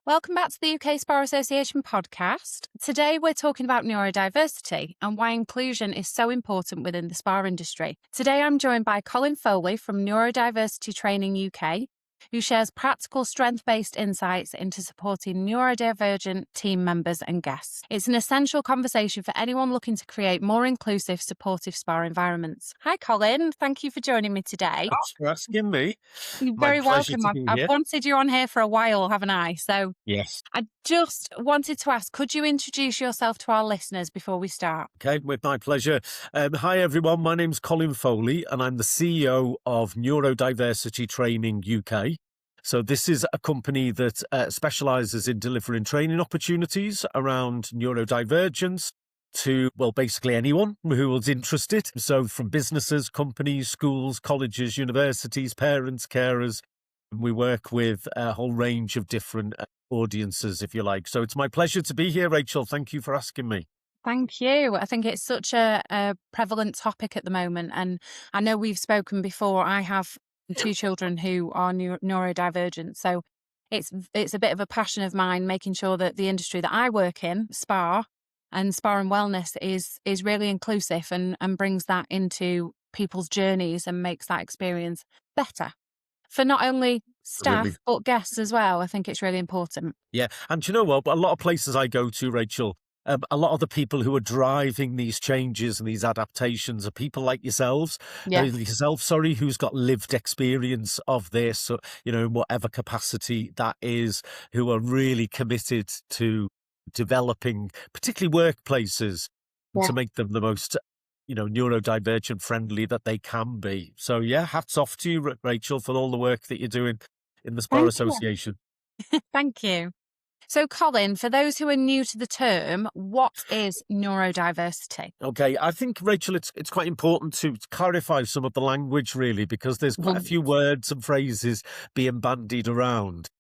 Welcome back to the UK SPA Association podcast. Today we're talking about neurodiversity and why inclusion is so important within the SPA industry. Today I'm joined by Colin Foley from Neurodiversity Training UK, who shares practical strength-based insights into supporting neurodivergent team members and guests. It's an essential conversation for anyone looking to create more inclusive, supportive SPA environments. Hi Colin, thank you for joining me today. Thanks for asking me. You're My very pleasure welcome. to be I've here. wanted you on here for a while, haven't I? So Yes. I just wanted to ask, could you introduce yourself to our listeners before we start? Okay, with my pleasure. Hi, everyone. My name's Colin Foley, and I'm the CEO of Neurodiversity Training UK. So this is a company that specialises in delivering training opportunities around neurodivergence to, well, basically anyone who is interested. So from businesses, companies, schools, colleges, universities, parents, carers. We work with a whole range of different audiences, if you like. So it's my pleasure to be here, Rachel. Thank you for asking me. Thank you. I think it's such a prevalent topic at the moment. And I know we've spoken before. I have two children who are neurodivergent. So it's a bit of a passion of mine, making sure that the industry that I work in, SPA and wellness, is really inclusive and brings that into people's journeys and makes that experience better for not only staff, Absolutely. but guests as well. I think it's really important. Yeah. And do you know what? A lot of places I go to, Rachel, a lot of the people who are driving these changes and these adaptations are people like yourselves, who's got lived experience of this, in whatever capacity that is, who are really committed to developing, particularly workplaces, to make them the most neurodivergent friendly that they can be. So yeah, hats off to you, Rachel, for all the work that you're doing in the SPA Association. Thank you. So, Colin, for those who are new to the term, what is neurodiversity? Okay, I think, Rachel, it's quite important to clarify some of the language, really, because there's quite a few words and phrases being bandied around.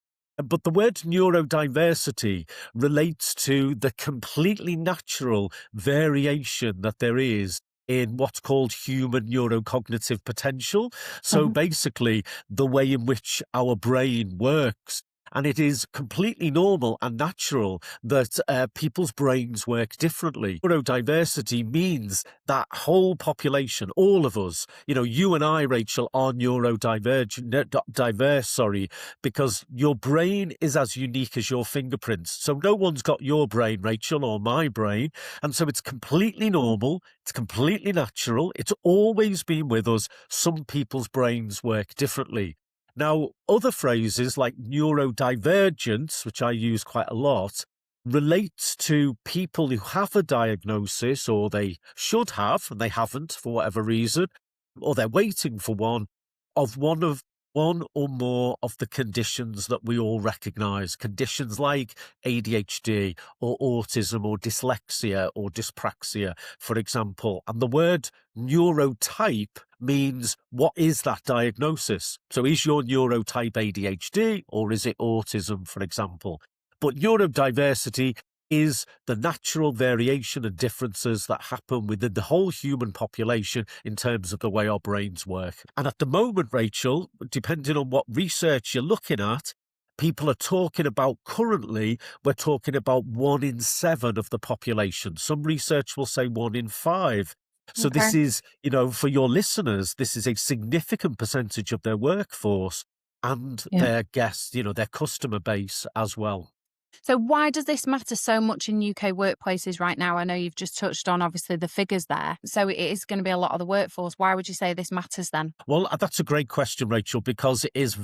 But the word neurodiversity relates to the completely natural variation that there is in what's called human neurocognitive potential. So basically, the way in which our brain works. And it is completely normal and natural that people's brains work differently. Neurodiversity means that whole population, all of us, you and I, Rachel, are diverse, because your brain is as unique as your fingerprints. So no one's got your brain, Rachel, or my brain. And so it's completely normal. It's completely natural. It's always been with us. Some people's brains work differently. Now, other phrases like neurodivergence, which I use quite a lot, relates to people who have a diagnosis, or they should have, and they haven't for whatever reason, or they're waiting for one or more of the conditions that we all recognise. Conditions like ADHD or autism or dyslexia or dyspraxia, for example. And the word neurotype means, what is that diagnosis? So is your neurotype ADHD or is it autism, for example? But neurodiversity is the natural variation and differences that happen within the whole human population in terms of the way our brains work. And at the moment, Rachel, depending on what research you're looking at, people are talking about currently, we're talking about 1 in 7 of the population. Some research will say 1 in 5. So this is, for your listeners, this is a significant percentage of their workforce and their guests, their customer base as well. So why does this matter so much in UK workplaces right now? I know you've just touched on, obviously, the figures there. So it is going to be a lot of the workforce. Why would you say this matters then? Well, that's a great question, Rachel, because it is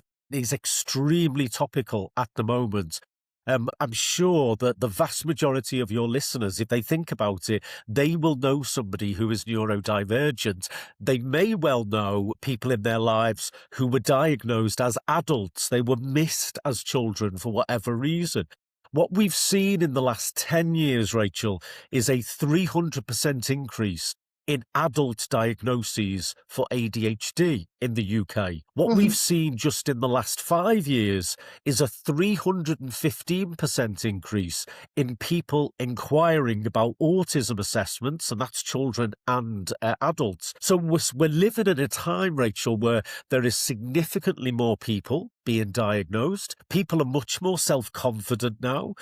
extremely topical at the moment. I'm sure that the vast majority of your listeners, if they think about it, they will know somebody who is neurodivergent. They may well know people in their lives who were diagnosed as adults. They were missed as children for whatever reason. What we've seen in the last 10 years, Rachel, is a 300% increase in adult diagnoses for ADHD in the UK. What we've seen just in the last 5 years is a 315% increase in people inquiring about autism assessments, and that's children and adults. So we're living in a time, Rachel, where there is significantly more people being diagnosed. People are much more self-confident now.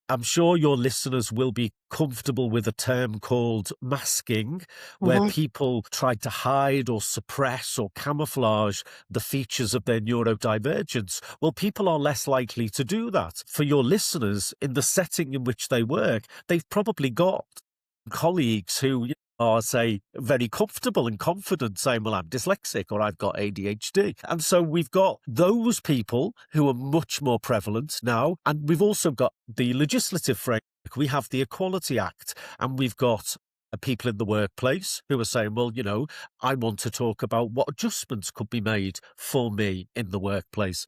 I'm sure your listeners will be comfortable with a term called masking, where people try to hide or suppress or camouflage the features of their neurodivergence. Well, people are less likely to do that. For your listeners, in the setting in which they work, they've probably got colleagues who are, say, very comfortable and confident saying, well, I'm dyslexic or I've got ADHD. And so we've got those people who are much more prevalent now. And we've also got the legislative framework. We have the Equality Act, and we've got people in the workplace who are saying, well, I want to talk about what adjustments could be made for me in the workplace.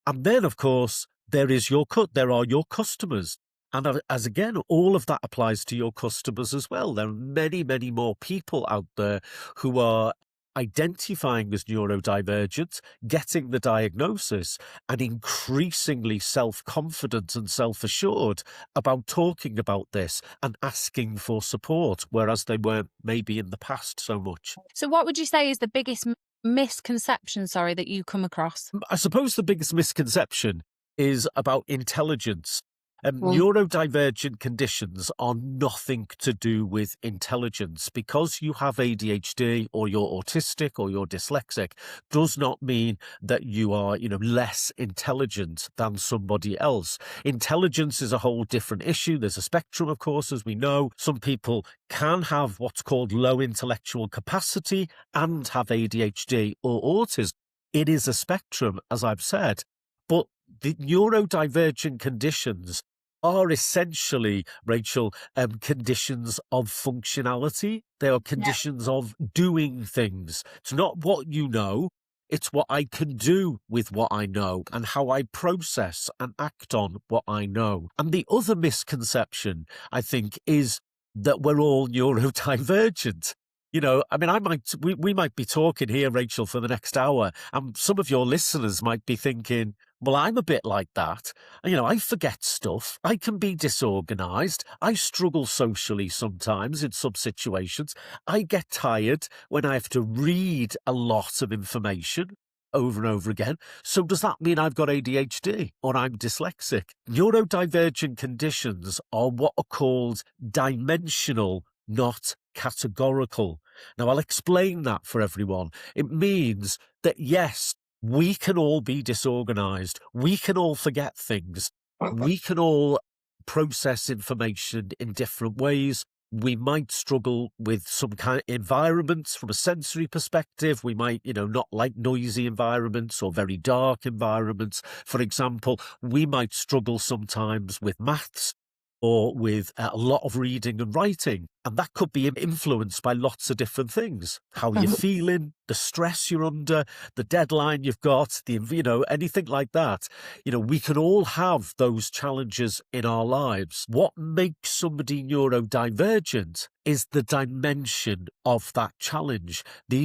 And then, of course, there are your customers. And as again, all of that applies to your customers as well. There are many, many more people out there who are identifying as neurodivergent, getting the diagnosis, and increasingly self-confident and self-assured about talking about this and asking for support, whereas they weren't maybe in the past so much. So what would you say is the biggest misconception, that you come across? I suppose the biggest misconception is about intelligence. Neurodivergent conditions are nothing to do with intelligence. Because you have ADHD or you're autistic or you're dyslexic does not mean that you are, less intelligent than somebody else. Intelligence is a whole different issue. There's a spectrum, of course, as we know. Some people can have what's called low intellectual capacity and have ADHD or autism. It is a spectrum, as I've said. But the neurodivergent conditions are essentially, Rachel, conditions of functionality. They are conditions of doing things. It's not what you know. It's what I can do with what I know and how I process and act on what I know. And the other misconception, I think, is that we're all neurodivergent. We might be talking here, Rachel, for the next hour, and some of your listeners might be thinking, well, I'm a bit like that. I forget stuff. I can be disorganized. I struggle socially sometimes in some situations. I get tired when I have to read a lot of information over and over again. So does that mean I've got ADHD or I'm dyslexic? Neurodivergent conditions are what are called dimensional, not categorical. Now, I'll explain that for everyone. It means that, yes, we can all be disorganized. We can all forget things. We can all process information in different ways. We might struggle with some kind of environments from a sensory perspective. We might, not like noisy environments or very dark environments. For example, we might struggle sometimes with maths or with a lot of reading and writing. And that could be influenced by lots of different things. How you're feeling, the stress you're under, the deadline you've got, anything like that. We can all have those challenges in our lives. What makes somebody neurodivergent is the dimension of that challenge.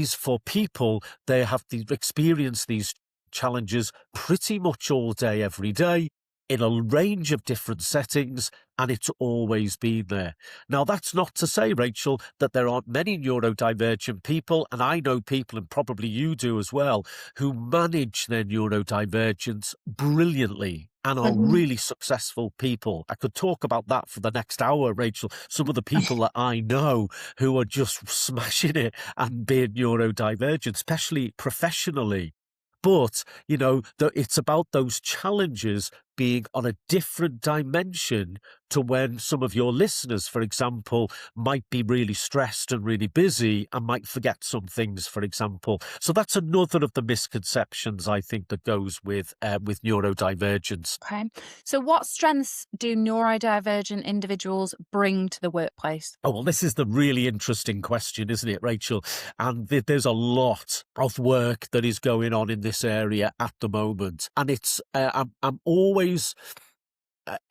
For people, they have to experience these challenges pretty much all day, every day, in a range of different settings, and it's always been there. Now, that's not to say, Rachel, that there aren't many neurodivergent people, and I know people, and probably you do as well, who manage their neurodivergence brilliantly and are really successful people. I could talk about that for the next hour, Rachel. Some of the people that I know who are just smashing it and being neurodivergent, especially professionally. But, it's about those challenges being on a different dimension to when some of your listeners, for example, might be really stressed and really busy and might forget some things, for example. So that's another of the misconceptions, I think, that goes with neurodivergence. Okay. So what strengths do neurodivergent individuals bring to the workplace? Oh, well, this is the really interesting question, isn't it, Rachel? And there's a lot of work that is going on in this area at the moment. And it's I'm always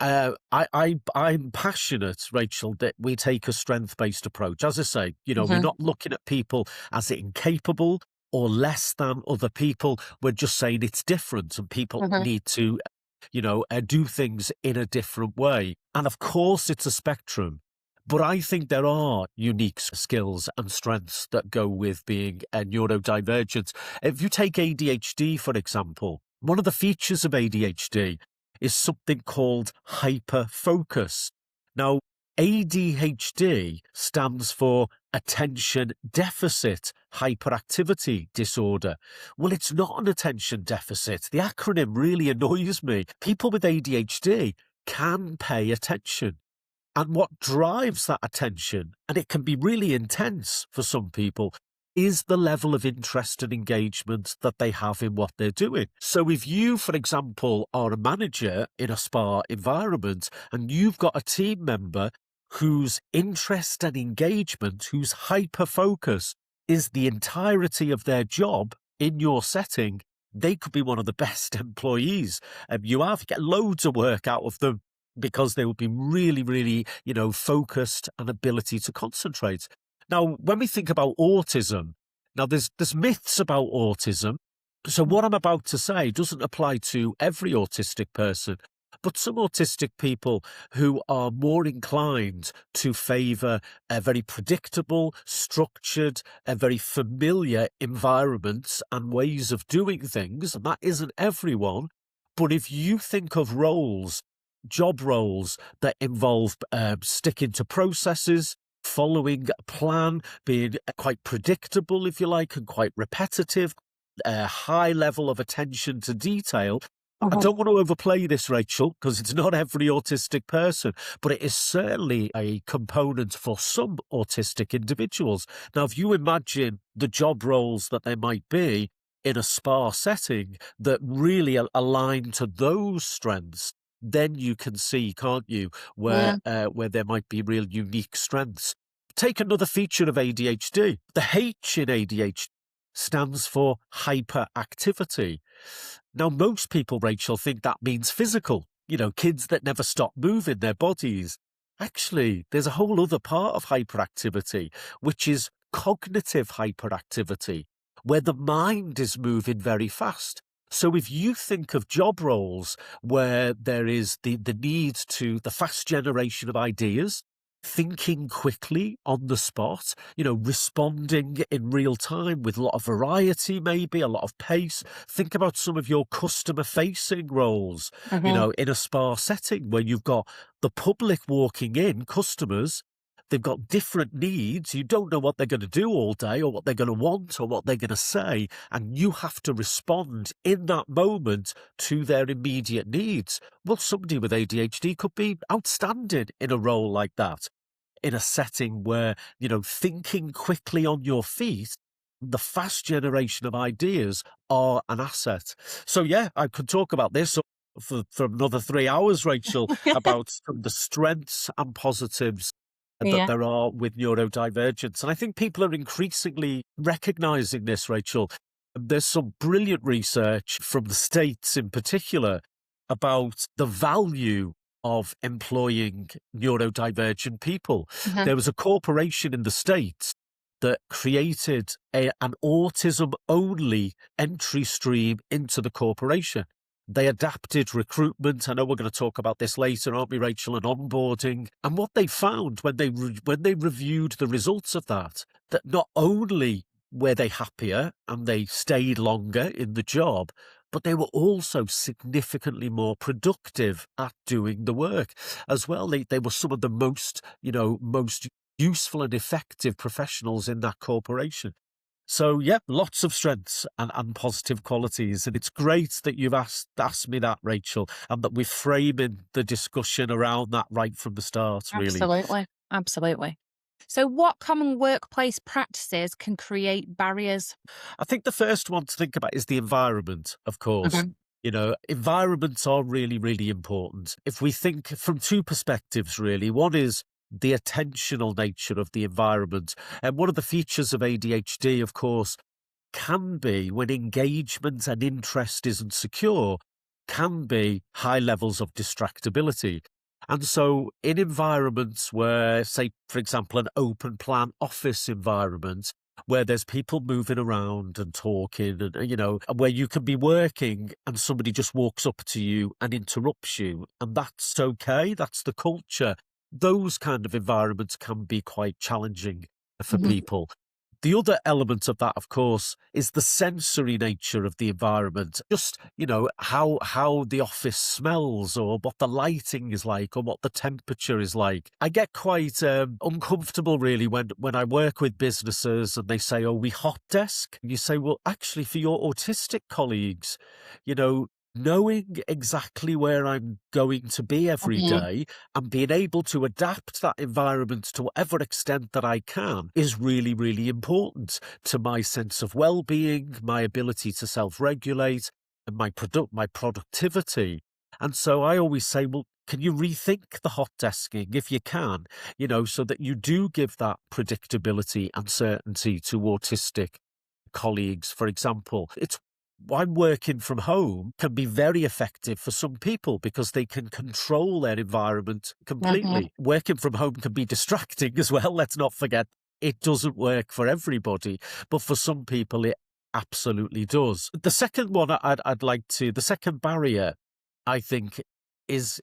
I'm passionate, Rachel, that we take a strength-based approach. As I say, we're Hmm. not looking at people as incapable or less than other people. We're just saying it's different and people Hmm. need to, do things in a different way. And of course, it's a spectrum. But I think there are unique skills and strengths that go with being a neurodivergent. If you take ADHD, for example, one of the features of ADHD is something called hyperfocus. Now, ADHD stands for attention deficit hyperactivity disorder. Well, it's not an attention deficit. The acronym really annoys me. People with ADHD can pay attention. And what drives that attention, and it can be really intense for some people, is the level of interest and engagement that they have in what they're doing. So if you, for example, are a manager in a spa environment and you've got a team member whose interest and engagement, whose hyper-focus is the entirety of their job in your setting, they could be one of the best employees. You get loads of work out of them because they will be really, really, focused and ability to concentrate. Now, when we think about autism, now there's myths about autism. So what I'm about to say doesn't apply to every autistic person, but some autistic people who are more inclined to favour a very predictable, structured, a very familiar environments and ways of doing things, and that isn't everyone. But if you think of job roles that involve sticking to processes, following a plan, being quite predictable, if you like, and quite repetitive, a high level of attention to detail. I don't want to overplay this, Rachel, because it's not every autistic person, but it is certainly a component for some autistic individuals. Now, if you imagine the job roles that there might be in a spa setting that really align to those strengths, then you can see, can't you, where there might be real unique strengths. Take another feature of ADHD. The H in ADHD stands for hyperactivity. Now, most people, Rachel, think that means physical, kids that never stop moving their bodies. Actually, there's a whole other part of hyperactivity, which is cognitive hyperactivity, where the mind is moving very fast. So if you think of job roles where there is the need to the fast generation of ideas, thinking quickly on the spot, responding in real time with a lot of variety, maybe a lot of pace. Think about some of your customer facing roles, in a spa setting where you've got the public walking in, customers. They've got different needs. You don't know what they're going to do all day or what they're going to want or what they're going to say. And you have to respond in that moment to their immediate needs. Well, somebody with ADHD could be outstanding in a role like that, in a setting where, thinking quickly on your feet, the fast generation of ideas are an asset. So, yeah, I could talk about this for another 3 hours, Rachel, about the strengths and positives that Yeah. there are with neurodivergence. And I think people are increasingly recognizing this, Rachel. There's some brilliant research from the States in particular about the value of employing neurodivergent people. There was a corporation in the States that created an autism-only entry stream into the corporation. They adapted recruitment. I know we're going to talk about this later, aren't we, Rachel, and onboarding. And what they found when they reviewed the results of that not only were they happier and they stayed longer in the job, but they were also significantly more productive at doing the work as well. They were some of the most useful and effective professionals in that corporation. So, yeah, lots of strengths and positive qualities. And it's great that you've asked me that, Rachel, and that we're framing the discussion around that right from the start, really. Absolutely. So what common workplace practices can create barriers? I think the first one to think about is the environment, of course. Environments are really, really important. If we think from two perspectives, really, one is the attentional nature of the environment. And one of the features of ADHD, of course, can be when engagement and interest isn't secure, can be high levels of distractibility. And so in environments where, say, for example, an open plan office environment, where there's people moving around and talking and, where you can be working and somebody just walks up to you and interrupts you, and that's okay, that's the culture. Those kind of environments can be quite challenging for people. The other element of that, of course, is the sensory nature of the environment. Just, how the office smells or what the lighting is like or what the temperature is like. I get quite uncomfortable, really, when I work with businesses and they say, oh, we hot desk. And you say, well, actually, for your autistic colleagues, knowing exactly where I'm going to be every day and being able to adapt that environment to whatever extent that I can is really, really important to my sense of well-being, my ability to self-regulate, and my productivity. And so I always say, well, can you rethink the hot desking if you can, so that you do give that predictability and certainty to autistic colleagues, for example. It's why working from home can be very effective for some people because they can control their environment completely. Working from home can be distracting as well. Let's not forget it doesn't work for everybody, but for some people it absolutely does. The second one the second barrier, I think,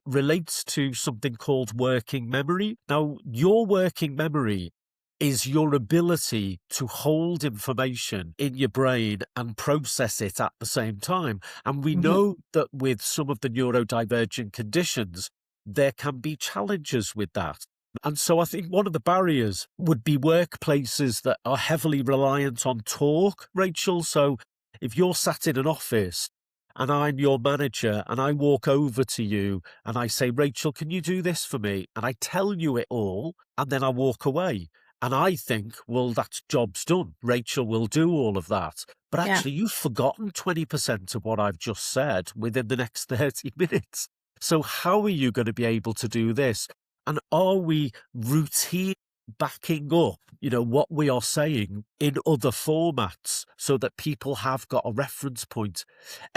relates to something called working memory. Now, your working memory is your ability to hold information in your brain and process it at the same time. And we know that with some of the neurodivergent conditions, there can be challenges with that. And so I think one of the barriers would be workplaces that are heavily reliant on talk, Rachel. So if you're sat in an office and I'm your manager and I walk over to you and I say, Rachel, can you do this for me? And I tell you it all and then I walk away. And I think, well, that job's done. Rachel will do all of that. But actually, you've forgotten 20% of what I've just said within the next 30 minutes. So how are you going to be able to do this? And are we routine backing up, what we are saying in other formats so that people have got a reference point?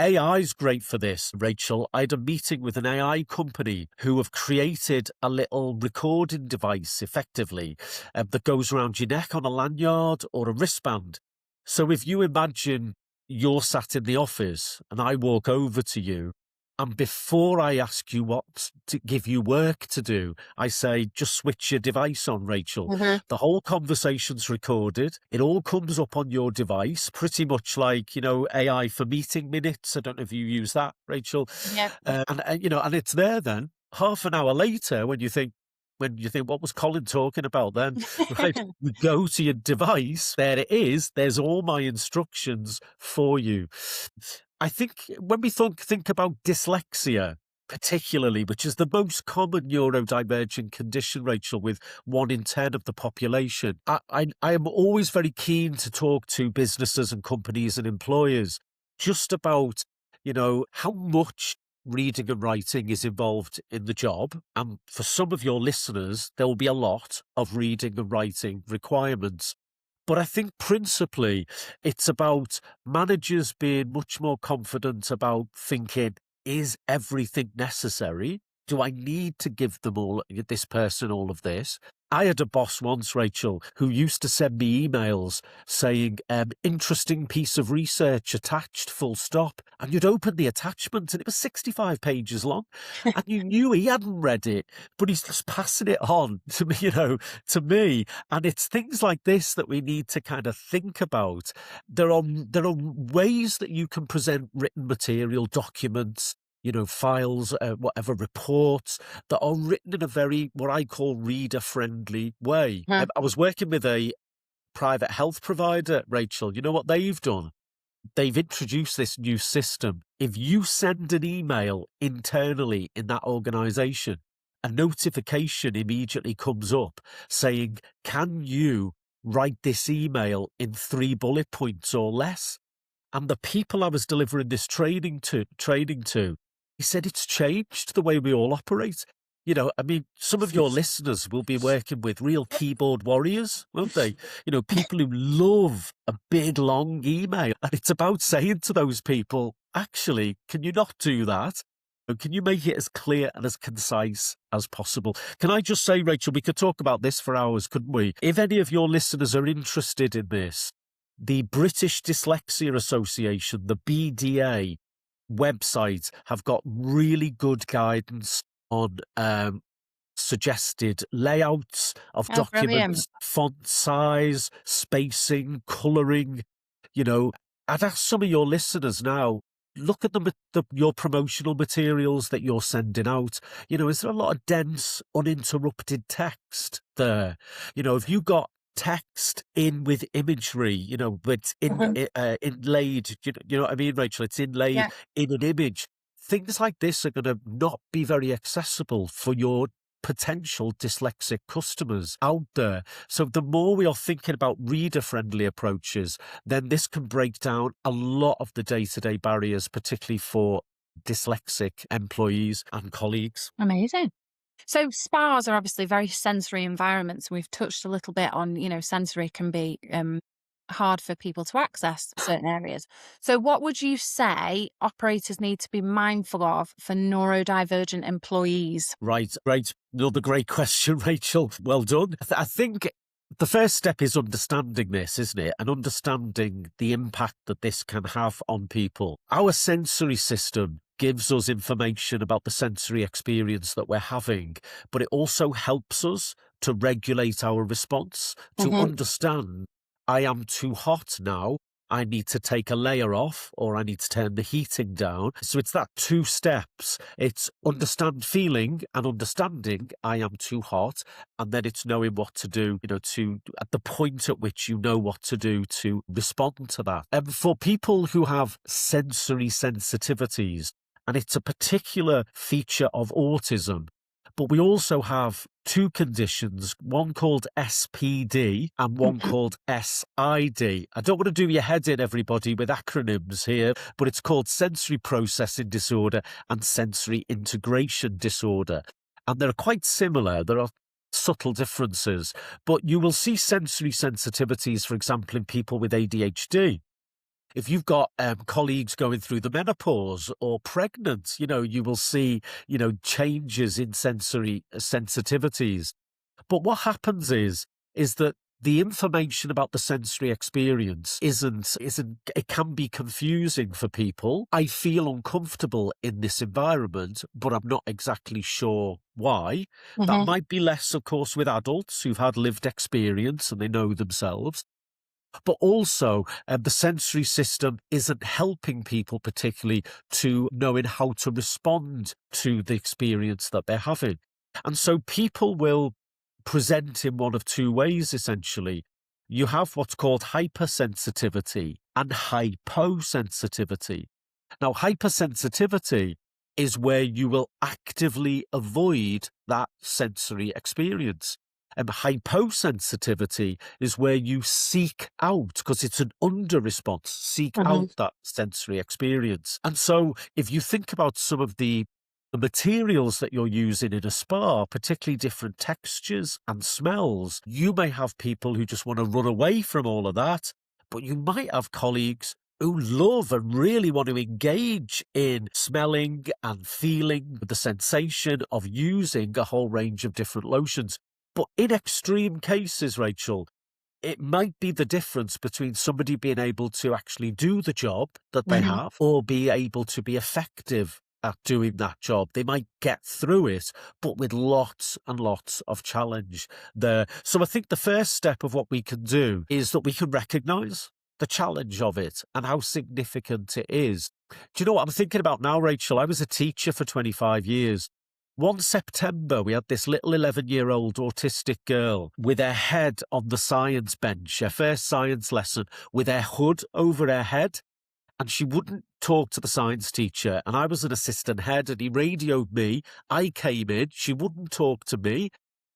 AI is great for this, Rachel. I had a meeting with an AI company who have created a little recording device, effectively, that goes around your neck on a lanyard or a wristband. So if you imagine you're sat in the office and I walk over to you, and before I ask you what to give you work to do, I say, just switch your device on, Rachel. The whole conversation's recorded. It all comes up on your device, pretty much like, AI for meeting minutes. I don't know if you use that, Rachel. Yeah. And it's there then. Half an hour later, when you think, what was Colin talking about then? Right? You go to your device, there it is. There's all my instructions for you. I think when we think about dyslexia, particularly, which is the most common neurodivergent condition, Rachel, with 1 in 10 of the population, I am always very keen to talk to businesses and companies and employers just about, how much reading and writing is involved in the job. And for some of your listeners, there will be a lot of reading and writing requirements. But I think principally it's about managers being much more confident about thinking, is everything necessary? Do I need to give this person all of this? I had a boss once, Rachel, who used to send me emails saying, interesting piece of research attached, full stop. And you'd open the attachment and it was 65 pages long. And you knew he hadn't read it, but he's just passing it on to me, to me. And it's things like this that we need to kind of think about. There are ways that you can present written material, documents, files, whatever, reports that are written in a very, what I call reader-friendly way. I was working with a private health provider, Rachel. You know what they've done? They've introduced this new system. If you send an email internally in that organisation, a notification immediately comes up saying, can you write this email in 3 bullet points or less? And the people I was delivering this training to, he said, it's changed the way we all operate. Some of your listeners will be working with real keyboard warriors, won't they? People who love a big, long email. And it's about saying to those people, actually, can you not do that? And can you make it as clear and as concise as possible? Can I just say, Rachel, we could talk about this for hours, couldn't we? If any of your listeners are interested in this, the British Dyslexia Association, the BDA website, have got really good guidance on suggested layouts of Oh, brilliant. documents, font size, spacing, colouring. You know, I'd ask some of your listeners now, look at your promotional materials that you're sending out. You know, is there a lot of dense, uninterrupted text there? You know, have you got text in with imagery, you know, but inlaid, you know what I mean, Rachel? It's inlaid Yeah. in an image. Things like this are going to not be very accessible for your potential dyslexic customers out there. So the more we are thinking about reader-friendly approaches, then this can break down a lot of the day-to-day barriers, particularly for dyslexic employees and colleagues. Amazing. So spas are obviously very sensory environments. We've touched a little bit on, sensory can be hard for people to access certain areas. So what would you say operators need to be mindful of for neurodivergent employees? Right. Another great question, Rachel. Well done. I think the first step is understanding this, isn't it? And understanding the impact that this can have on people. Our sensory system gives us information about the sensory experience that we're having, but it also helps us to regulate our response, to understand, I am too hot now, I need to take a layer off, or I need to turn the heating down. So it's that 2 steps. It's understand feeling and understanding I am too hot, and then it's knowing what to do, at the point at which you know what to do to respond to that. And for people who have sensory sensitivities, and it's a particular feature of autism, but we also have 2 conditions, one called SPD and one called SID. I don't want to do your head in, everybody, with acronyms here, but it's called sensory processing disorder and sensory integration disorder. And they're quite similar. There are subtle differences, but you will see sensory sensitivities, for example, in people with ADHD. If you've got colleagues going through the menopause or pregnant, you will see, changes in sensory sensitivities. But what happens is that the information about the sensory experience isn't, it can be confusing for people. I feel uncomfortable in this environment, but I'm not exactly sure why. That might be less, of course, with adults who've had lived experience and they know themselves. But also, the sensory system isn't helping people particularly to knowing how to respond to the experience that they're having. And so people will present in one of 2 ways, essentially. You have what's called hypersensitivity and hyposensitivity. Now, hypersensitivity is where you will actively avoid that sensory experience. And hyposensitivity is where you seek out, because it's an under-response, seek out that sensory experience. And so if you think about some of the materials that you're using in a spa, particularly different textures and smells, you may have people who just want to run away from all of that, but you might have colleagues who love and really want to engage in smelling and feeling the sensation of using a whole range of different lotions. But in extreme cases, Rachel, it might be the difference between somebody being able to actually do the job that they have or be able to be effective at doing that job. They might get through it, but with lots and lots of challenge there. So I think the first step of what we can do is that we can recognise the challenge of it and how significant it is. Do you know what I'm thinking about now, Rachel? I was a teacher for 25 years. One September, we had this little 11-year-old autistic girl with her head on the science bench, her first science lesson, with her hood over her head, and she wouldn't talk to the science teacher. And I was an assistant head, and he radioed me. I came in, she wouldn't talk to me.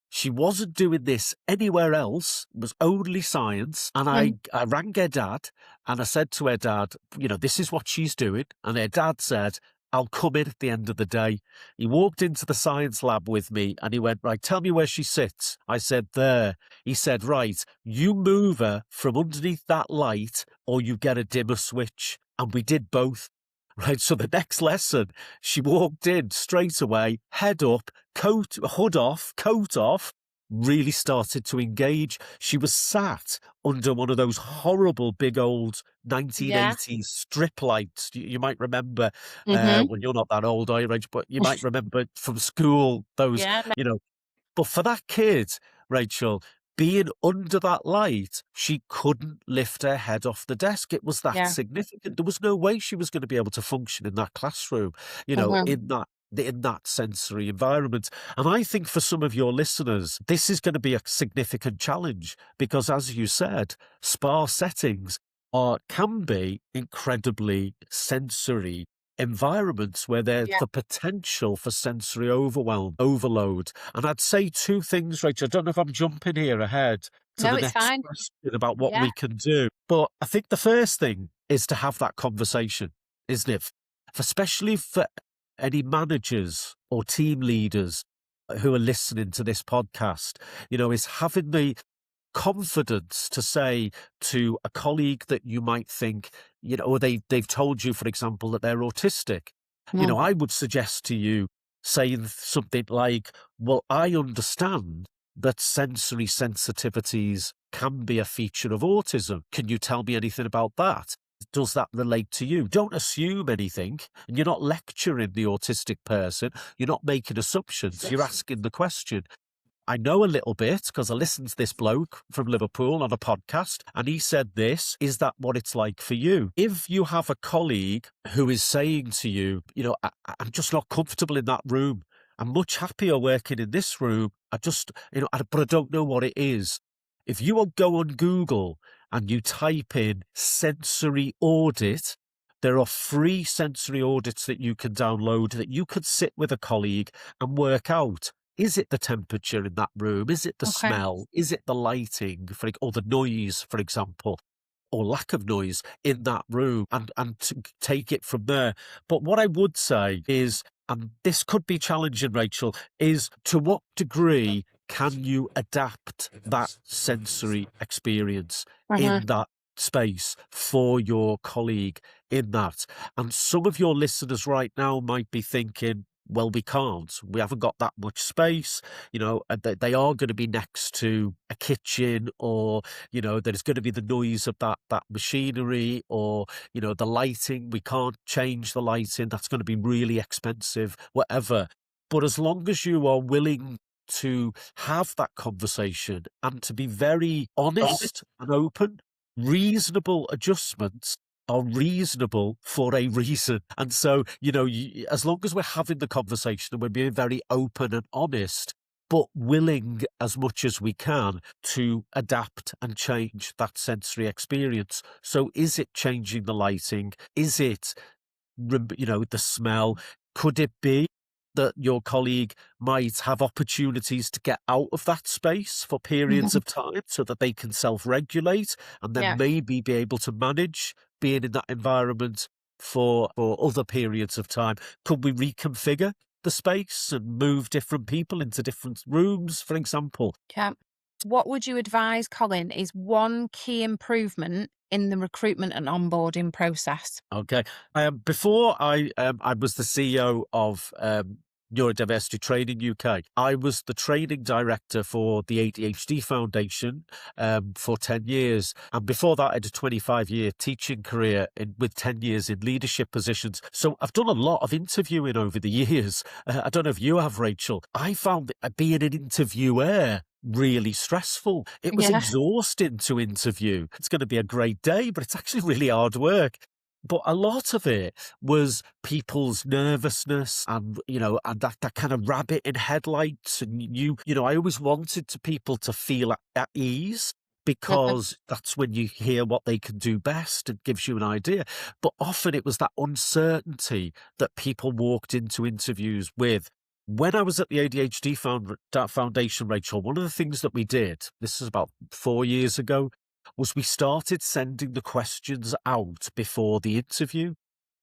She wasn't doing this anywhere else. It was only science. And I rang her dad, and I said to her dad, this is what she's doing. And her dad said, I'll come in at the end of the day. He walked into the science lab with me and he went, right, tell me where she sits. I said, there. He said, right, you move her from underneath that light or you get a dimmer switch. And we did both. right? So the next lesson, she walked in straight away, head up, hood off, coat off, really started to engage. She was sat under one of those horrible big old Yeah. 1980s strip lights. You might remember, Mhm. well, you're not that old, are you, Rach? But you might remember from school those, Yeah. but for that kid, Rachel, being under that light, she couldn't lift her head off the desk. It was that Yeah. significant. There was no way she was going to be able to function in that classroom, Mhm. in that sensory environment. And I think for some of your listeners, this is going to be a significant challenge because, as you said, spa settings can be incredibly sensory environments where there's Yeah. the potential for sensory overload. And I'd say two things, Rachel. I don't know if I'm jumping here ahead to No, the it's next fine. question about what Yeah. we can do. But I think the first thing is to have that conversation, isn't it? Especially for any managers or team leaders who are listening to this podcast, is having the confidence to say to a colleague that you might think, or they've told you, for example, that they're autistic. Mm. I would suggest to you saying something like, well, I understand that sensory sensitivities can be a feature of autism. Can you tell me anything about that? Does that relate to you? Don't assume anything. And you're not lecturing the autistic person. You're not making assumptions. You're asking the question. I know a little bit because I listened to this bloke from Liverpool on a podcast and he said this. Is that what it's like for you? If you have a colleague who is saying to you, I'm just not comfortable in that room. I'm much happier working in this room. But I don't know what it is. If you will go on Google and you type in sensory audit, there are free sensory audits that you can download that you could sit with a colleague and work out. Is it the temperature in that room? Is it the Okay. smell? Is it the lighting, or the noise, for example, or lack of noise in that room? And to take it from there. But what I would say is, and this could be challenging, Rachel, is to what degree can you adapt that sensory experience Mhm. in that space for your colleague in that? And some of your listeners right now might be thinking, well, we can't. We haven't got that much space. And they are going to be next to a kitchen, or there's going to be the noise of that machinery, or the lighting. We can't change the lighting. That's going to be really expensive, whatever. But as long as you are willing to have that conversation and to be very honest and open, reasonable adjustments are reasonable for a reason. And so, as long as we're having the conversation and we're being very open and honest, but willing as much as we can to adapt and change that sensory experience. So is it changing the lighting? Is it, the smell? Could it be that your colleague might have opportunities to get out of that space for periods of time so that they can self-regulate and then Yeah. maybe be able to manage being in that environment for other periods of time? Could we reconfigure the space and move different people into different rooms, for example? Yeah. What would you advise, Colin, is one key improvement in the recruitment and onboarding process? Okay. Before I was the CEO of Neurodiversity Training UK. I was the training director for the ADHD Foundation for 10 years. And before that, I had a 25-year teaching career with 10 years in leadership positions. So I've done a lot of interviewing over the years. I don't know if you have, Rachel. I found being an interviewer really stressful. It was Yeah. exhausting to interview. It's going to be a great day, but it's actually really hard work. But a lot of it was people's nervousness and, and that kind of rabbit in headlights. And I always wanted people to feel at ease, because that's when you hear what they can do best. It gives you an idea. But often it was that uncertainty that people walked into interviews with. When I was at the ADHD Foundation, Rachel, one of the things that we did, this is about 4 years ago, was we started sending the questions out before the interview.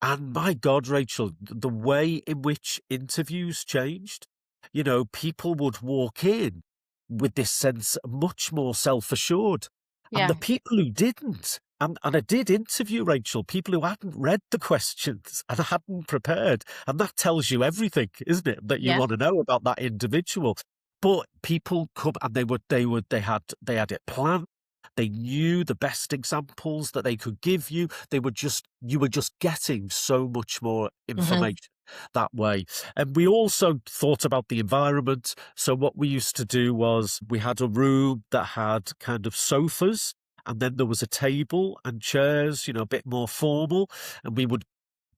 And my God, Rachel, the way in which interviews changed, people would walk in with this sense much more self-assured. And Yeah. the people who didn't, And I did interview, Rachel, people who hadn't read the questions and hadn't prepared. And that tells you everything, isn't it? That you Yeah. want to know about that individual. But people come and they had it planned. They knew the best examples that they could give you. You were just getting so much more information that way. And we also thought about the environment. So what we used to do was we had a room that had kind of sofas, and then there was a table and chairs, a bit more formal. And we would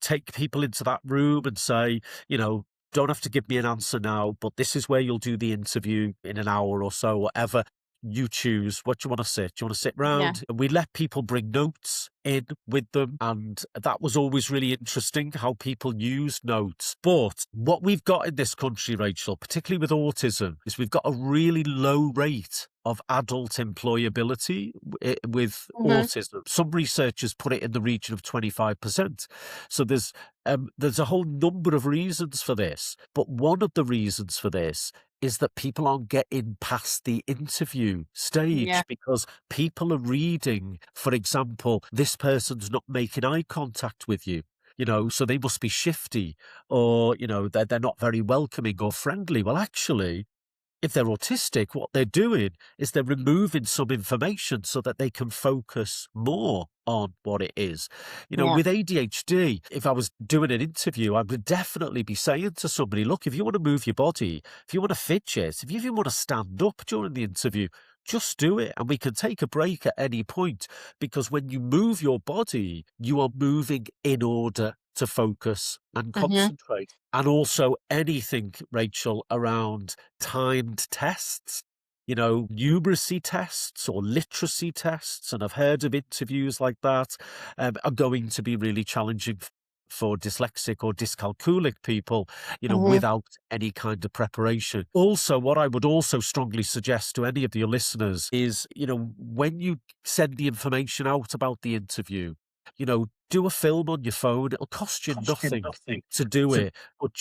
take people into that room and say, don't have to give me an answer now, but this is where you'll do the interview in an hour or so, whatever. You choose what you want to sit. Do you want to sit round? And we let people bring notes in with them. And that was always really interesting how people use notes. But what we've got in this country, Rachel, particularly with autism, is we've got a really low rate of adult employability with autism. Some researchers put it in the region of 25%. So there's a whole number of reasons for this. But one of the reasons for this is that people aren't getting past the interview stage because people are reading, for example, this person's not making eye contact with you. So they must be shifty, or, they're not very welcoming or friendly. Well, actually, if they're autistic, what they're doing is they're removing some information so that they can focus more on what it is. With ADHD, if I was doing an interview, I would definitely be saying to somebody, look, if you want to move your body, if you want to fidget, if you even want to stand up during the interview, just do it. And we can take a break at any point, because when you move your body, you are moving in order to focus and concentrate. And also anything, Rachel, around timed tests, numeracy tests or literacy tests, and I've heard of interviews like that, are going to be really challenging for dyslexic or dyscalculic people, without any kind of preparation. Also, what I would also strongly suggest to any of your listeners is, when you send the information out about the interview, do a film on your phone. It'll cost you nothing to do it. But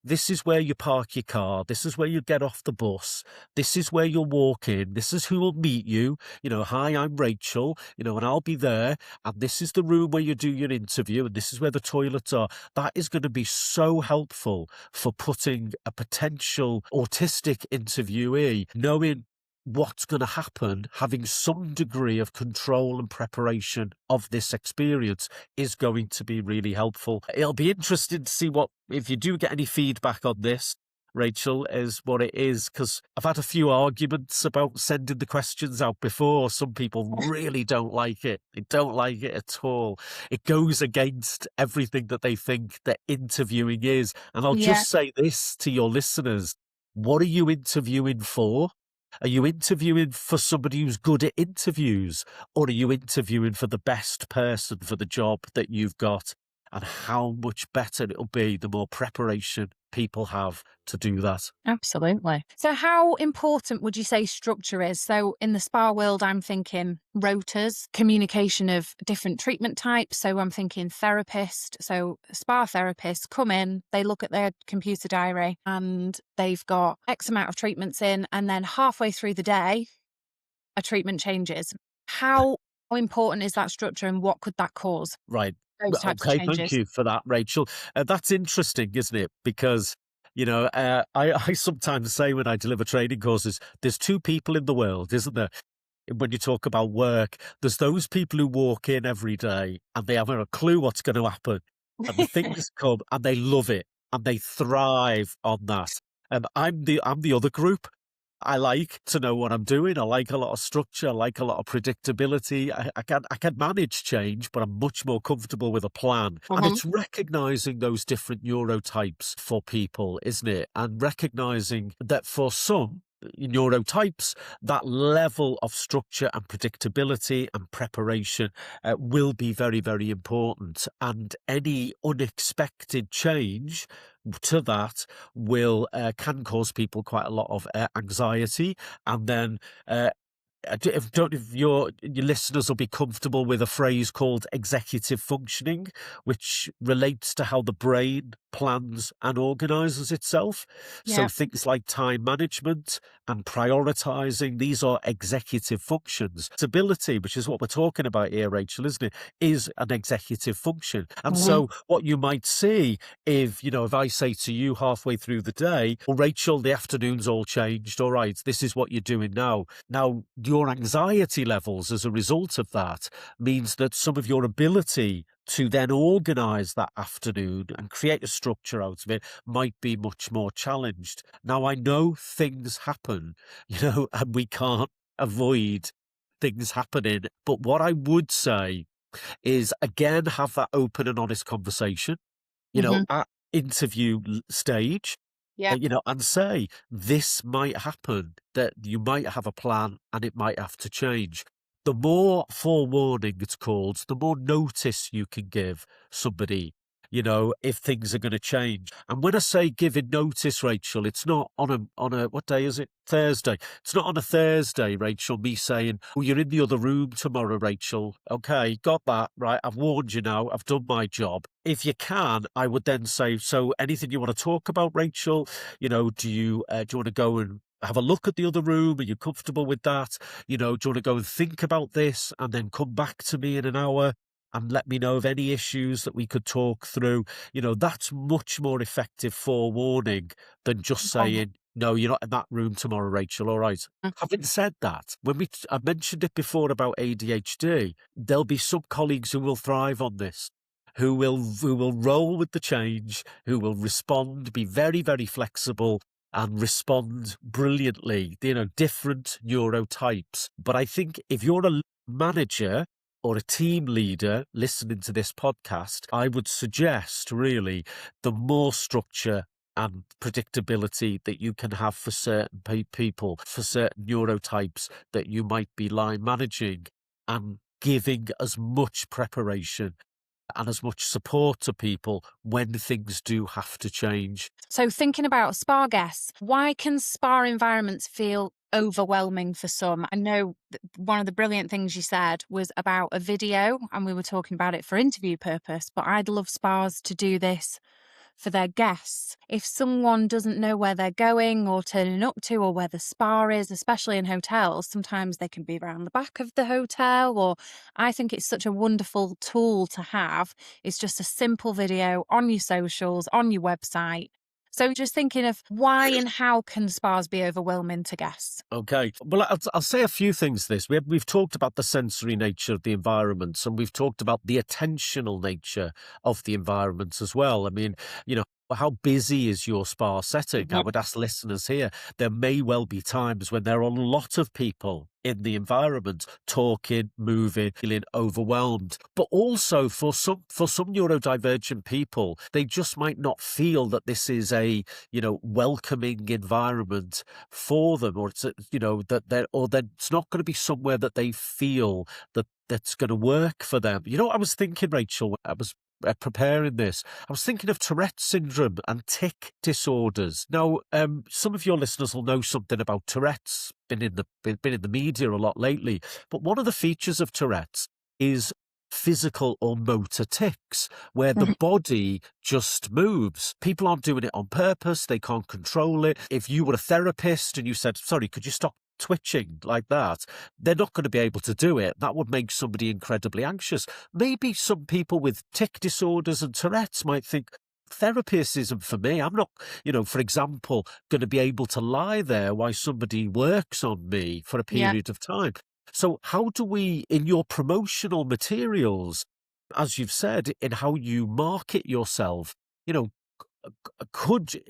this is where you park your car. This is where you get off the bus. This is where you'll walk in. This is who will meet you. Hi, I'm Rachel, and I'll be there. And this is the room where you do your interview. And this is where the toilets are. That is going to be so helpful for putting a potential autistic interviewee knowing what's going to happen. Having some degree of control and preparation of this experience is going to be really helpful. It'll be interesting to see if you do get any feedback on this, Rachel, is what it is, because I've had a few arguments about sending the questions out before. Some people really don't like it. They don't like it at all. It goes against everything that they think that interviewing is. And I'll just say this to your listeners. What are you interviewing for? Are you interviewing for somebody who's good at interviews, or are you interviewing for the best person for the job that you've got? And how much better it'll be the more preparation people have to do that. Absolutely. So how important would you say structure is? So in the SPA world, I'm thinking rotas, communication of different treatment types. So I'm thinking therapist. So SPA therapists come in, they look at their computer diary and they've got X amount of treatments in, and then halfway through the day, a treatment changes. How important is that structure, and what could that cause? Right. Those types of changes. Thank you for that, Rachel. That's interesting, isn't it? Because, I sometimes say when I deliver training courses, there's two people in the world, isn't there? When you talk about work, there's those people who walk in every day and they haven't a clue what's going to happen. And the things come and they love it and they thrive on that. And I'm the other group. I like to know what I'm doing. I like a lot of structure. I like a lot of predictability. I can manage change, but I'm much more comfortable with a plan. And it's recognizing those different neurotypes for people, isn't it? And recognizing that for some neurotypes, that level of structure and predictability and preparation will be very, very important. And any unexpected change to that can cause people quite a lot of anxiety. And then if your listeners will be comfortable with a phrase called executive functioning, which relates to how the brain plans and organizes itself. So things like time management, and prioritizing. These are executive functions. Stability, which is what we're talking about here, Rachel, isn't it, is an executive function. And so what you might see if I say to you halfway through the day, well, Rachel, the afternoon's all changed. All right, this is what you're doing now. Now, your anxiety levels as a result of that means that some of your ability to then organise that afternoon and create a structure out of it might be much more challenged. Now, I know things happen, and we can't avoid things happening. But what I would say is, again, have that open and honest conversation, at interview stage. Yeah. And say, this might happen, that you might have a plan and it might have to change. The more forewarning it's called, the more notice you can give somebody, if things are going to change. And when I say giving notice, Rachel, it's not on a, what day is it? Thursday. It's not on a Thursday, Rachel, me saying, oh, you're in the other room tomorrow, Rachel. Okay, got that, right? I've warned you now. I've done my job. If you can, I would then say, so anything you want to talk about, Rachel? Do you want to go and have a look at the other room? Are you comfortable with that? Do you want to go and think about this and then come back to me in an hour and let me know of any issues that we could talk through? That's much more effective forewarning than just saying, no, you're not in that room tomorrow, Rachel. All right. Having said that, I mentioned it before about ADHD, there'll be some colleagues who will thrive on this, who will roll with the change, who will respond, be very, very flexible and respond brilliantly, different neurotypes. But I think if you're a manager or a team leader listening to this podcast, I would suggest really the more structure and predictability that you can have for certain people, for certain neurotypes that you might be line managing, and giving as much preparation and as much support to people when things do have to change. So thinking about SPA guests, why can SPA environments feel overwhelming for some? I know one of the brilliant things you said was about a video, and we were talking about it for interview purpose, but I'd love SPAs to do this for their guests. If someone doesn't know where they're going or turning up to, or where the spa is, especially in hotels, sometimes they can be around the back of the hotel, or I think it's such a wonderful tool to have. It's just a simple video on your socials, on your website. So just thinking of why and how can spas be overwhelming to guests? Okay. Well, I'll say a few things to this. We've talked about the sensory nature of the environments, and we've talked about the attentional nature of the environments as well. I mean, how busy is your spa setting? I would ask listeners here, there may well be times when there are a lot of people in the environment talking, moving, feeling overwhelmed. But also for some neurodivergent people, they just might not feel that this is a, welcoming environment for them, or it's, that it's not going to be somewhere that they feel that's going to work for them. I was thinking, Rachel, when I was preparing this, I was thinking of Tourette's syndrome and tic disorders. Now, some of your listeners will know something about Tourette's, been in the media a lot lately, but one of the features of Tourette's is physical or motor tics, where the body just moves. People aren't doing it on purpose. They can't control it. If you were a therapist and you said, sorry, could you stop twitching like that, they're not going to be able to do it. That would make somebody incredibly anxious. Maybe some people with tic disorders and Tourette's might think, therapy isn't for me. I'm not, for example, going to be able to lie there while somebody works on me for a period of time. So how do we, in your promotional materials, as you've said, in how you market yourself,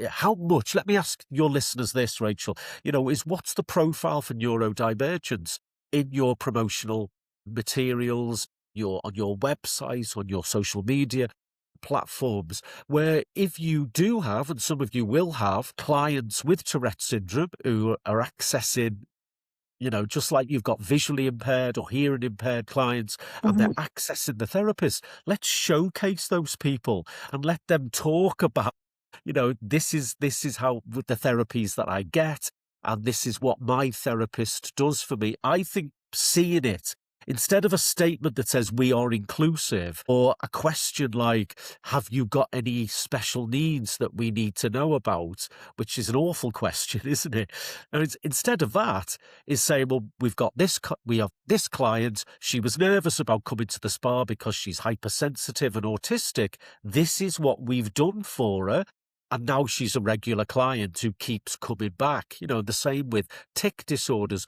how much, let me ask your listeners this, Rachel, is what's the profile for neurodivergence in your promotional materials, on your website, on your social media platforms, where if you do have, and some of you will have, clients with Tourette's syndrome who are accessing, just like you've got visually impaired or hearing impaired clients, and they're accessing the therapist, let's showcase those people and let them talk about, this is how, with the therapies that I get, and this is what my therapist does for me. I think seeing it Instead of a statement that says we are inclusive, or a question like, have you got any special needs that we need to know about? Which is an awful question, isn't it? And instead of that, is saying, well, we have this client. She was nervous about coming to the spa because she's hypersensitive and autistic. This is what we've done for her. And now she's a regular client who keeps coming back. The same with tic disorders.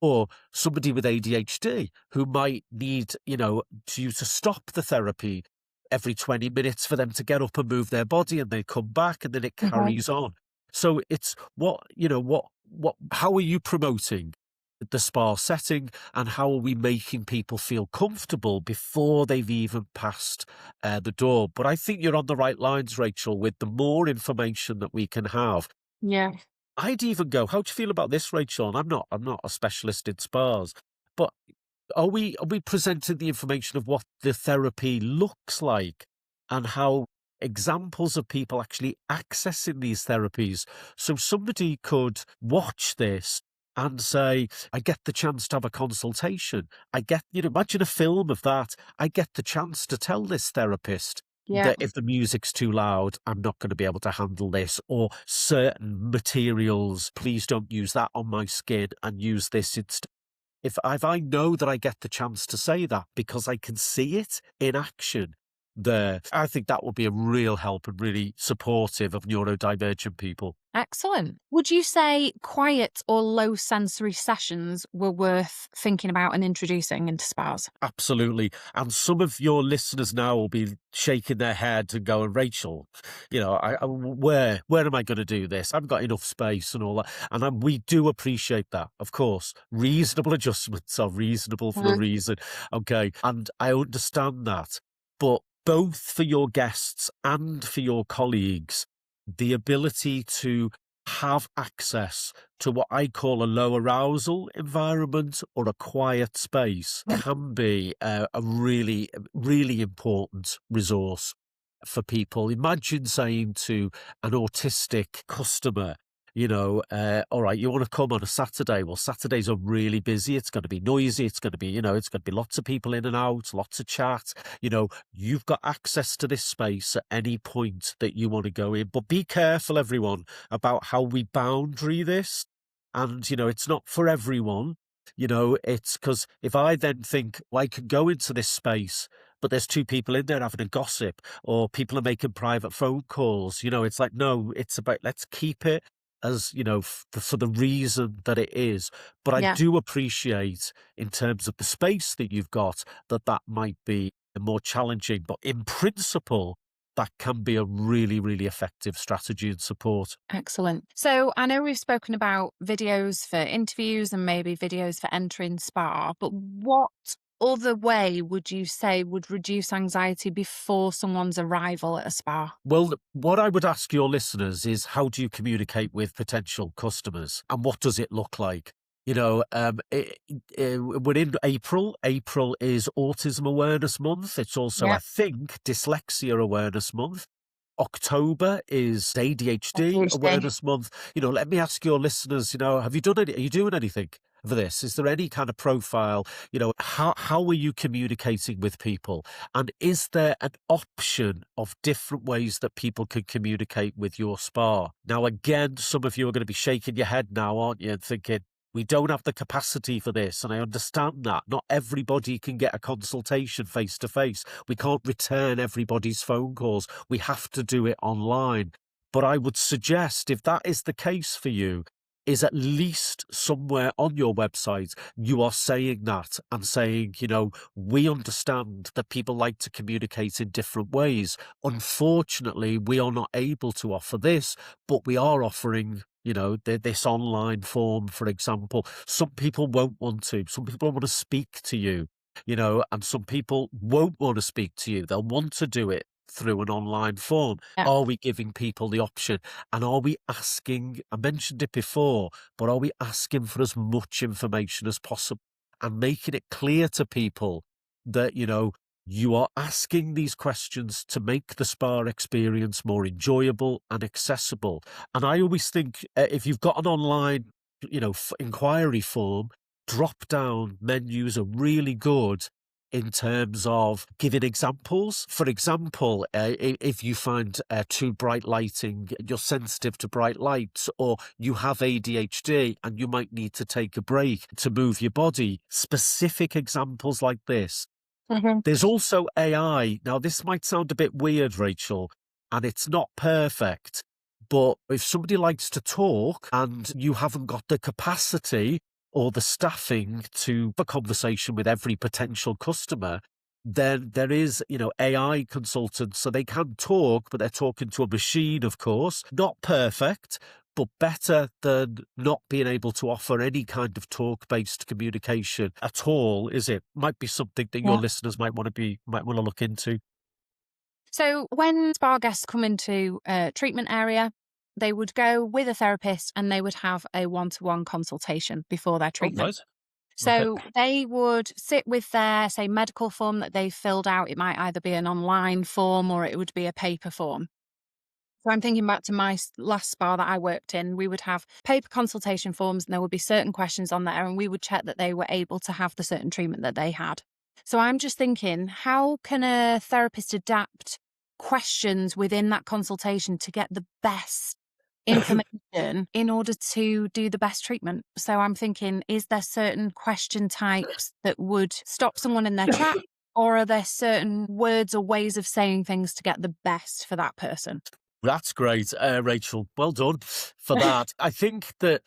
Or somebody with ADHD who might need, you to stop the therapy every 20 minutes for them to get up and move their body, and they come back, and then it carries on. So it's how are you promoting the spa setting, and how are we making people feel comfortable before they've even passed the door? But I think you're on the right lines, Rachel, with the more information that we can have. Yeah. I'd even go, how do you feel about this, Rachel? And I'm not a specialist in spas, but are we presenting the information of what the therapy looks like, and how examples of people actually accessing these therapies? So somebody could watch this and say, I get the chance to have a consultation. I get, imagine a film of that. I get the chance to tell this therapist that if the music's too loud, I'm not going to be able to handle this, or certain materials, please don't use that on my skin and use this instead. If I know that I get the chance to say that because I can see it in action there, I think that would be a real help and really supportive of neurodivergent people. Excellent. Would you say quiet or low sensory sessions were worth thinking about and introducing into spas? Absolutely. And some of your listeners now will be shaking their head and going, Rachel, where am I going to do this? I've got enough space and all that. And we do appreciate that, of course. Reasonable adjustments are reasonable for a reason. Okay. And I understand that. But both for your guests and for your colleagues, the ability to have access to what I call a low arousal environment or a quiet space can be a really, really important resource for people. Imagine saying to an autistic customer, all right, you want to come on a Saturday? Well, Saturdays are really busy. It's going to be noisy. It's going to be, it's going to be lots of people in and out, lots of chat. You've got access to this space at any point that you want to go in. But be careful, everyone, about how we boundary this. And, it's not for everyone. It's because if I then think, well, I can go into this space, but there's two people in there having a gossip, or people are making private phone calls, it's like, no, it's about, let's keep it as, for the reason that it is. But I do appreciate, in terms of the space that you've got, that might be more challenging. But in principle, that can be a really, really effective strategy and support. Excellent. So I know we've spoken about videos for interviews and maybe videos for entering spa, but what other way would you say would reduce anxiety before someone's arrival at a spa? Well, what I would ask your listeners is, how do you communicate with potential customers, and what does it look like? We're in April. April is Autism Awareness Month. It's also, I think, Dyslexia Awareness Month. October is ADHD Awareness Month. Let me ask your listeners, have you done are you doing anything for this? Is there any kind of profile? How are you communicating with people? And is there an option of different ways that people can communicate with your spa? Now, again, some of you are going to be shaking your head now, aren't you, and thinking, we don't have the capacity for this, and I understand that. Not everybody can get a consultation face-to-face. We can't return everybody's phone calls. We have to do it online. But I would suggest, if that is the case for you, is at least somewhere on your website you are saying that, and saying, we understand that people like to communicate in different ways. Unfortunately, we are not able to offer this, but we are offering this online form, for example. Some people won't want to. Some people want to speak to you, and some people won't want to speak to you. They'll want to do it through an online form. Are we giving people the option? And are we asking, I mentioned it before, but are we asking for as much information as possible, and making it clear to people that, you are asking these questions to make the spa experience more enjoyable and accessible. And I always think, if you've got an online, inquiry form, drop-down menus are really good in terms of giving examples. For example, if you find too bright lighting, you're sensitive to bright lights, or you have ADHD and you might need to take a break to move your body, specific examples like this. There's also AI. Now, this might sound a bit weird, Rachel, and it's not perfect, but if somebody likes to talk and you haven't got the capacity or the staffing to have a conversation with every potential customer, then there is, AI consultants, so they can talk, but they're talking to a machine, of course. Not perfect, but better than not being able to offer any kind of talk-based communication at all, is it? Might be something that your listeners might want to look into. So when spa guests come into a treatment area, they would go with a therapist and they would have a one-to-one consultation before their treatment. Right. So Okay. they would sit with their, say, medical form that they've filled out. It might either be an online form or it would be a paper form. So I'm thinking back to my last spa that I worked in. We would have paper consultation forms and there would be certain questions on there and we would check that they were able to have the certain treatment that they had. So I'm just thinking, how can a therapist adapt questions within that consultation to get the best information in order to do the best treatment? So I'm thinking, is there certain question types that would stop someone in their track, or are there certain words or ways of saying things to get the best for that person? That's great, Rachel. Well done for that. I think that,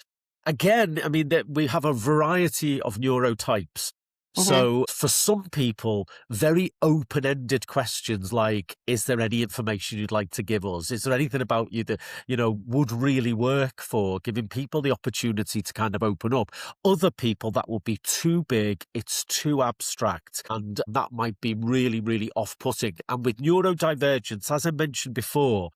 again, that we have a variety of neurotypes. So for some people, very open-ended questions like, is there any information you'd like to give us? Is there anything about you that, would really work for giving people the opportunity to kind of open up? Other people, that will be too big, it's too abstract, and that might be really, really off-putting. And with neurodivergence, as I mentioned before,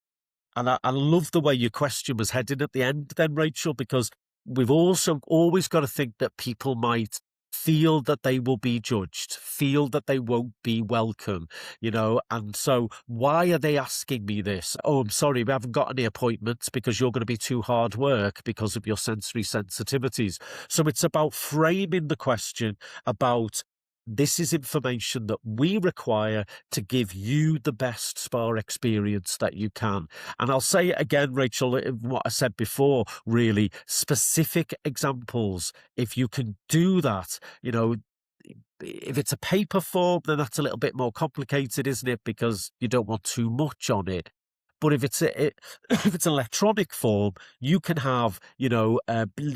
and I love the way your question was heading at the end then, Rachel, because we've also always got to think that people might feel that they will be judged, feel that they won't be welcome, and so why are they asking me this? Oh, I'm sorry, we haven't got any appointments because you're going to be too hard work because of your sensory sensitivities. So it's about framing the question about, this is information that we require to give you the best spa experience that you can. And I'll say it again, Rachel, what I said before, really, specific examples. If you can do that, if it's a paper form, then that's a little bit more complicated, isn't it? Because you don't want too much on it. But if it's if it's an electronic form, you can have,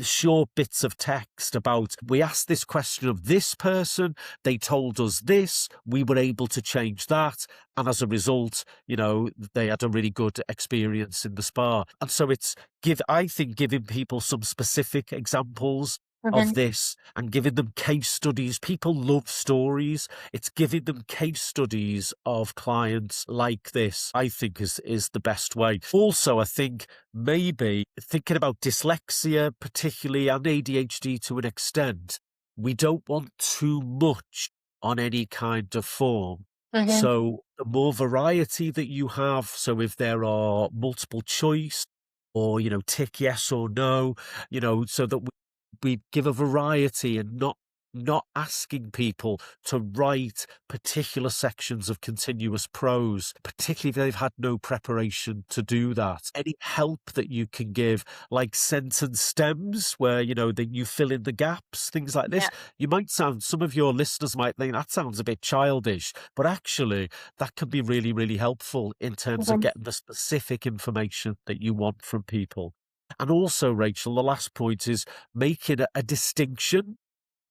short bits of text about, we asked this question of this person, they told us this, we were able to change that, and as a result, they had a really good experience in the spa. And so I think giving people some specific examples of this and giving them case studies. People love stories. It's giving them case studies of clients like this, I think, is the best way. Also, I think maybe thinking about dyslexia, particularly, and ADHD to an extent, we don't want too much on any kind of form. So the more variety that you have, so if there are multiple choice or, tick yes or no, so that we give a variety and not asking people to write particular sections of continuous prose, particularly if they've had no preparation to do that. Any help that you can give, like sentence stems, where, that you fill in the gaps, things like this. Yeah. Some of your listeners might think that sounds a bit childish, but actually that can be really, really helpful in terms of getting the specific information that you want from people. And also, Rachel, the last point is making a distinction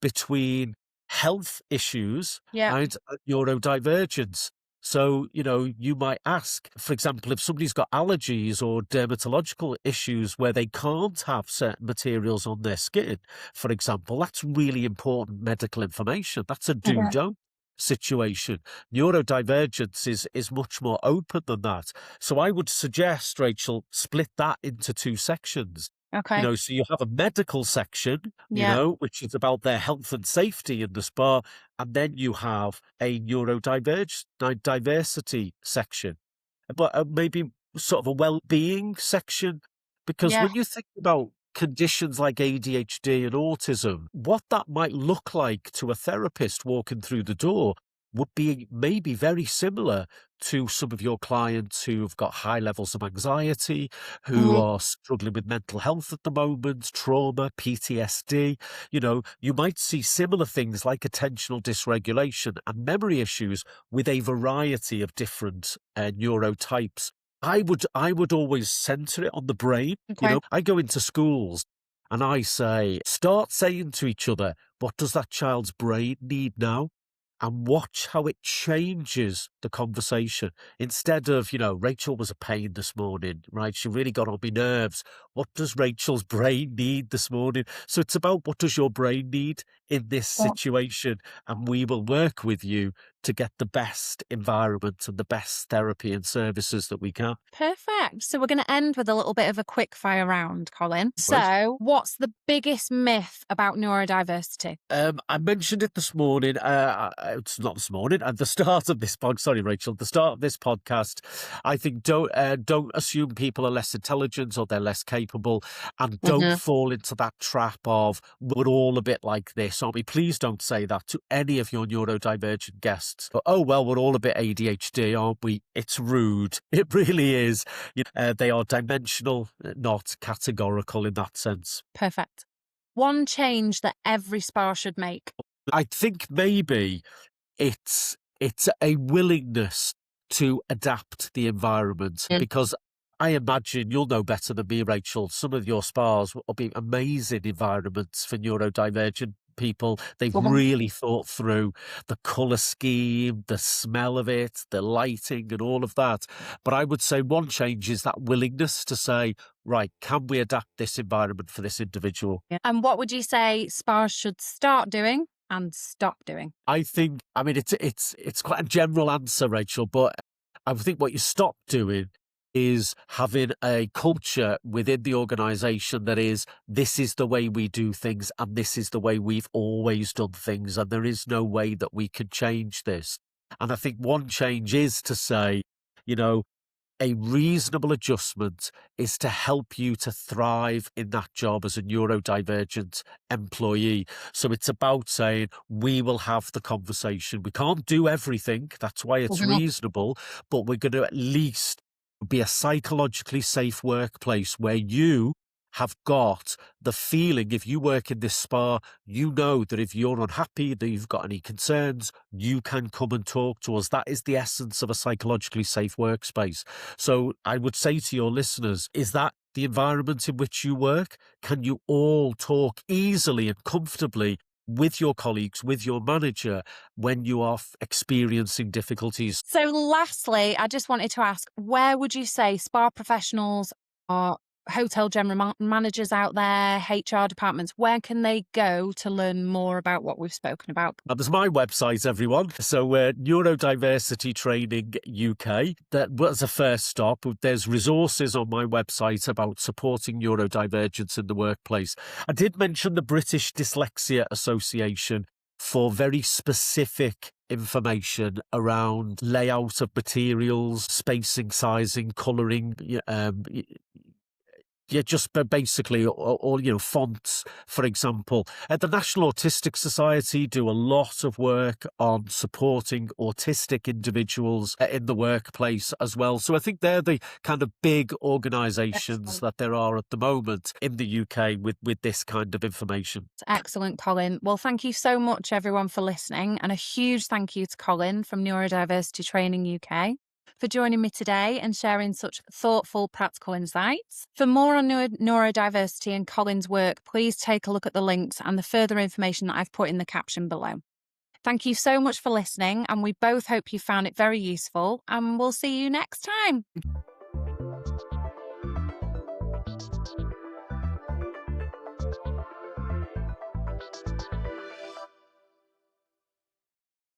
between health issues and neurodivergence. So, you might ask, for example, if somebody's got allergies or dermatological issues where they can't have certain materials on their skin, for example, that's really important medical information. That's a do-don't situation. Neurodivergence is much more open than that. So I would suggest, Rachel, split that into two sections. Okay. So you have a medical section, which is about their health and safety in the spa, and then you have a neurodiversity section, but maybe sort of a well-being section, because when you think about conditions like ADHD and autism, what that might look like to a therapist walking through the door would be maybe very similar to some of your clients who've got high levels of anxiety, who are struggling with mental health at the moment, trauma, PTSD. You might see similar things like attentional dysregulation and memory issues with a variety of different neurotypes. I would always center it on the brain. Okay. I go into schools and I say, start saying to each other, what does that child's brain need now? And watch how it changes the conversation. Instead of, Rachel was a pain this morning, right? She really got on my nerves. What does Rachel's brain need this morning? So it's about what does your brain need in this situation? And we will work with you to get the best environment and the best therapy and services that we can. Perfect. So we're going to end with a little bit of a quick fire round, Colin. Right. So what's the biggest myth about neurodiversity? I mentioned it this morning. It's not this morning. At the start of this sorry, Rachel. At the start of this podcast, I think don't assume people are less intelligent or they're less capable, and don't fall into that trap of we're all a bit like this, aren't we? Please don't say that to any of your neurodivergent guests. But, oh well, we're all a bit ADHD, aren't we? It's rude. It really is. They are dimensional, not categorical in that sense. Perfect. One change that every SPA should make? I think maybe it's a willingness to adapt the environment, because I imagine you'll know better than me, Rachel. Some of your SPAs will be amazing environments for neurodivergent people. They've really thought through the colour scheme, the smell of it, the lighting and all of that. But I would say one change is that willingness to say, right, can we adapt this environment for this individual? Yeah. And what would you say SPAs should start doing and stop doing? I think, it's quite a general answer, Rachel, but I think what you stop doing is having a culture within the organisation that is, this is the way we do things and this is the way we've always done things and there is no way that we can change this. And I think one change is to say, a reasonable adjustment is to help you to thrive in that job as a neurodivergent employee. So it's about saying, we will have the conversation. We can't do everything. That's why it's reasonable, but we're going to at least be a psychologically safe workplace where you have got the feeling, if you work in this SPA, you know that if you're unhappy, that you've got any concerns, you can come and talk to us. That is the essence of a psychologically safe workspace. So I would say to your listeners, is that the environment in which you work? Can you all talk easily and comfortably with your colleagues, with your manager, when you are experiencing difficulties? So lastly, I just wanted to ask, where would you say SPA professionals are, hotel general managers out there, HR departments, where can they go to learn more about what we've spoken about? There's my website, everyone. So Neurodiversity Training UK. That was a first stop. There's resources on my website about supporting neurodivergence in the workplace. I did mention the British Dyslexia Association for very specific information around layout of materials, spacing, sizing, colouring, just basically all fonts, for example. The National Autistic Society do a lot of work on supporting autistic individuals in the workplace as well. So I think they're the kind of big organisations that there are at the moment in the UK with this kind of information. Excellent, Colin. Well, thank you so much, everyone, for listening. And a huge thank you to Colin from Neurodiversity Training UK for joining me today and sharing such thoughtful, practical insights. For more on neurodiversity and Colin's work, please take a look at the links and the further information that I've put in the caption below. Thank you so much for listening, and we both hope you found it very useful, and we'll see you next time.